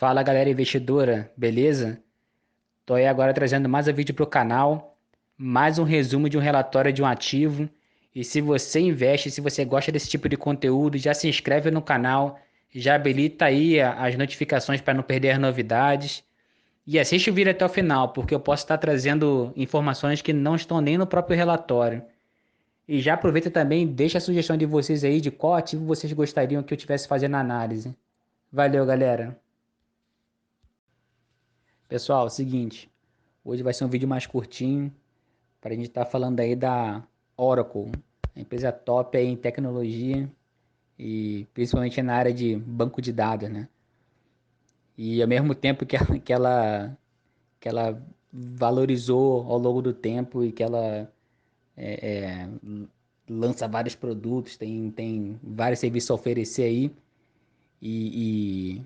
Fala galera investidora, beleza? Tô aí agora trazendo mais um vídeo pro canal, mais um resumo de um relatório de um ativo. E se você investe, se você gosta desse tipo de conteúdo, já se inscreve no canal, já habilita aí as notificações para não perder as novidades. E assiste o vídeo até o final, porque eu posso estar trazendo informações que não estão nem no próprio relatório. E já aproveita também, e deixa a sugestão de vocês aí de qual ativo vocês gostariam que eu tivesse fazendo análise. Valeu, galera! Pessoal, é o seguinte, hoje vai ser um vídeo mais curtinho para a gente estar falando aí da Oracle, a empresa top aí em tecnologia e principalmente na área de banco de dados, né? E ao mesmo tempo que ela valorizou ao longo do tempo e que ela é, lança vários produtos, tem vários serviços a oferecer aí e,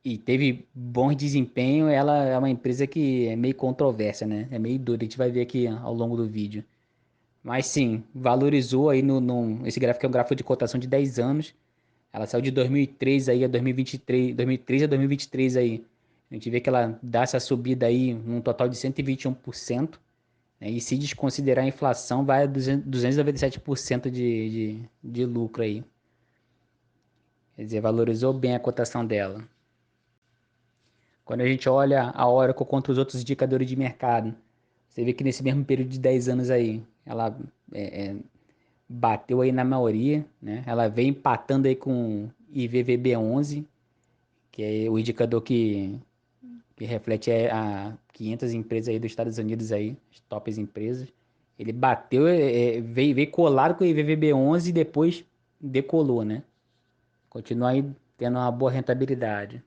e teve bom desempenho. Ela é uma empresa que é meio controversa, né? É meio dura, a gente vai ver aqui ao longo do vídeo. Mas sim, valorizou aí esse gráfico é um gráfico de cotação de 10 anos. Ela saiu de 2003 aí a 2023, 2003 a 2023 aí. A gente vê que ela dá essa subida aí num total de 121%, né? E se desconsiderar a inflação, vai a 297% de lucro aí. Quer dizer, valorizou bem a cotação dela. Quando a gente olha a Oracle contra os outros indicadores de mercado, você vê que nesse mesmo período de 10 anos aí, ela bateu aí na maioria, né? Ela vem empatando aí com IVVB11, que é o indicador que reflete a 500 empresas aí dos Estados Unidos aí, as tops empresas. Ele bateu, veio colado com o IVVB11 e depois decolou, né? Continua aí tendo uma boa rentabilidade.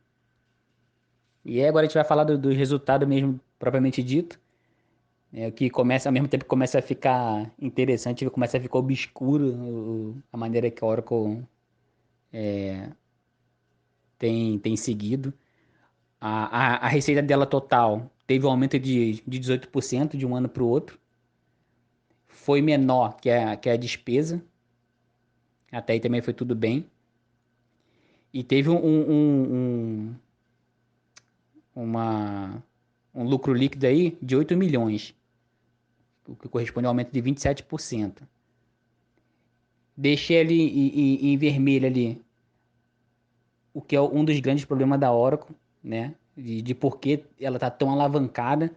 E aí agora a gente vai falar do resultado mesmo, propriamente dito, que começa, ao mesmo tempo que começa a ficar interessante, começa a ficar obscuro a maneira que a Oracle tem seguido. A receita dela total teve um aumento de 18% de um ano para o outro. Foi menor que a despesa. Até aí também foi tudo bem. E teve uma, um lucro líquido aí de 8 milhões, o que corresponde a um aumento de 27%. Deixei ali em vermelho ali o que é um dos grandes problemas da Oracle, né? De por que ela está tão alavancada.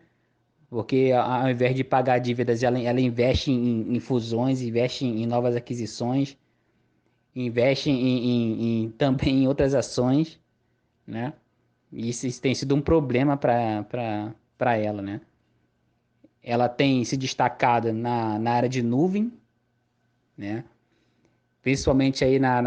Porque ao invés de pagar dívidas, ela investe em fusões, investe em novas aquisições, investe também em outras ações, né? E isso tem sido um problema para ela, né? Ela tem se destacado na área de nuvem, né? Principalmente aí na,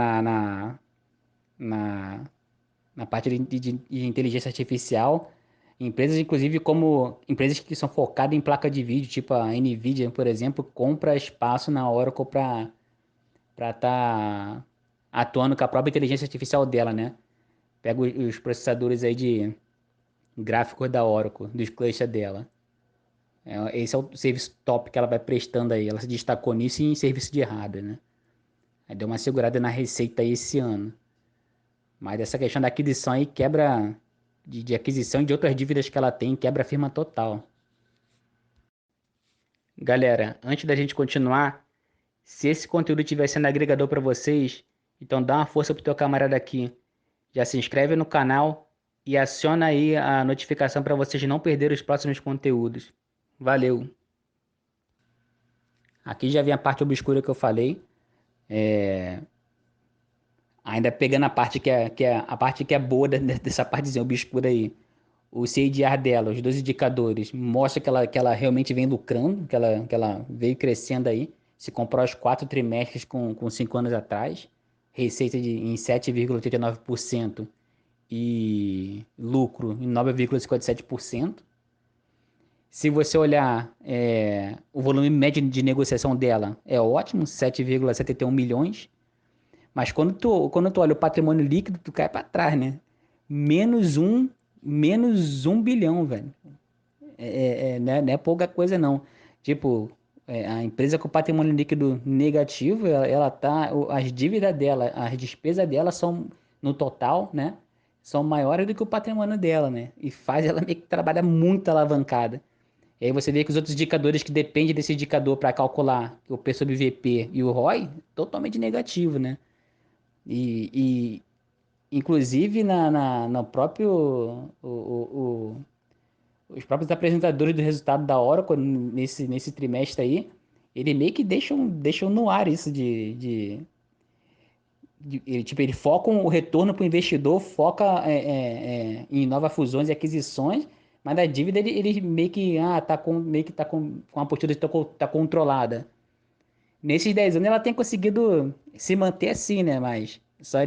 na parte de inteligência artificial. Empresas, inclusive, como empresas que são focadas em placa de vídeo, tipo a Nvidia, por exemplo, compra espaço na Oracle para estar atuando com a própria inteligência artificial dela, né? Pega os processadores aí de gráficos da Oracle, dos clusters dela. Esse é o serviço top que ela vai prestando aí. Ela se destacou nisso e em serviço de hardware, né? Aí deu uma segurada na receita aí esse ano. Mas essa questão da aquisição aí quebra de aquisição e de outras dívidas que ela tem, quebra a firma total. Galera, antes da gente continuar, se esse conteúdo estiver sendo agregador para vocês, então dá uma força pro teu camarada aqui. Já se inscreve no canal e aciona aí a notificação para vocês não perderem os próximos conteúdos. Valeu! Aqui já vem a parte obscura que eu falei. Ainda pegando a parte a parte que é boa dessa partezinha obscura aí. O CAGR dela, os dois indicadores, mostra que ela realmente vem lucrando, que ela veio crescendo aí. Se comprar os 4 trimestres com 5 anos atrás, receita em 7,89% e lucro em 9,57%. Se você olhar o volume médio de negociação dela, é ótimo, 7,71 milhões. Mas quando tu olha o patrimônio líquido, tu cai para trás, né? Menos um, menos 1 bilhão, velho. Não é pouca coisa, não. Tipo, a empresa com patrimônio líquido negativo, ela tá. As dívidas dela, as despesas dela são, no total, né? são maiores do que o patrimônio dela, né? E faz ela meio que trabalhar muito alavancada. E aí você vê que os outros indicadores que dependem desse indicador para calcular o P sobre VP e o ROI, totalmente negativo, né? E inclusive no próprio os próprios apresentadores do resultado da Oracle nesse trimestre aí, ele meio que deixam no ar isso tipo, ele foca o retorno para o investidor, foca em novas fusões e aquisições, mas a dívida ele meio que meio que tá com a postura de tá controlada. Nesses 10 anos ela tem conseguido se manter assim, né? Mas só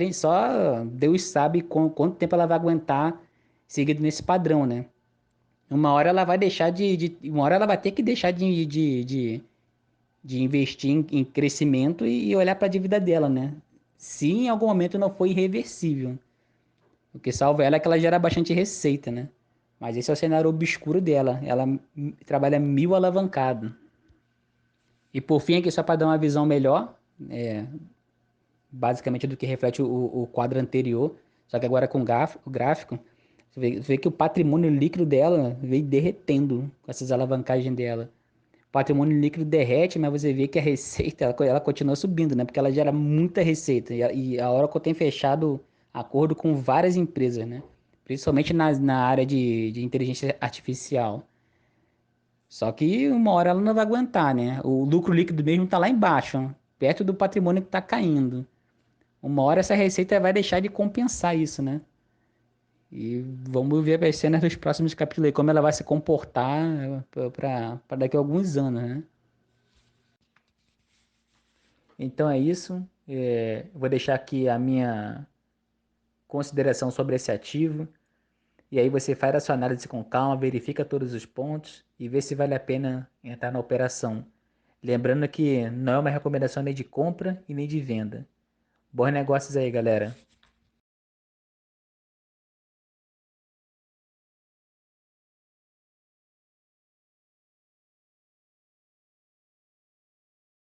Deus sabe quanto tempo ela vai aguentar seguido nesse padrão, né? Uma hora ela vai deixar uma hora ela vai ter que deixar de investir em crescimento e olhar para a dívida dela, né? Se em algum momento não for irreversível. O que salva ela é que ela gera bastante receita, né? Mas esse é o cenário obscuro dela. Ela trabalha mil alavancado. E por fim, aqui só para dar uma visão melhor, basicamente do que reflete o quadro anterior, só que agora com o gráfico, você vê que o patrimônio líquido dela veio derretendo com essas alavancagens dela. O patrimônio líquido derrete, mas você vê que a receita ela continua subindo, né? Porque ela gera muita receita. E a Oracle tem fechado acordo com várias empresas, né? Principalmente na área de inteligência artificial. Só que uma hora ela não vai aguentar, né? O lucro líquido mesmo tá lá embaixo, ó, perto do patrimônio que tá caindo. Uma hora essa receita vai deixar de compensar isso, né? E vamos ver as cenas dos próximos capítulos aí, como ela vai se comportar para daqui a alguns anos, né? Então é isso. Eu vou deixar aqui a minha consideração sobre esse ativo. E aí você faz a sua análise com calma, verifica todos os pontos e vê se vale a pena entrar na operação. Lembrando que não é uma recomendação nem de compra e nem de venda. Bons negócios aí, galera.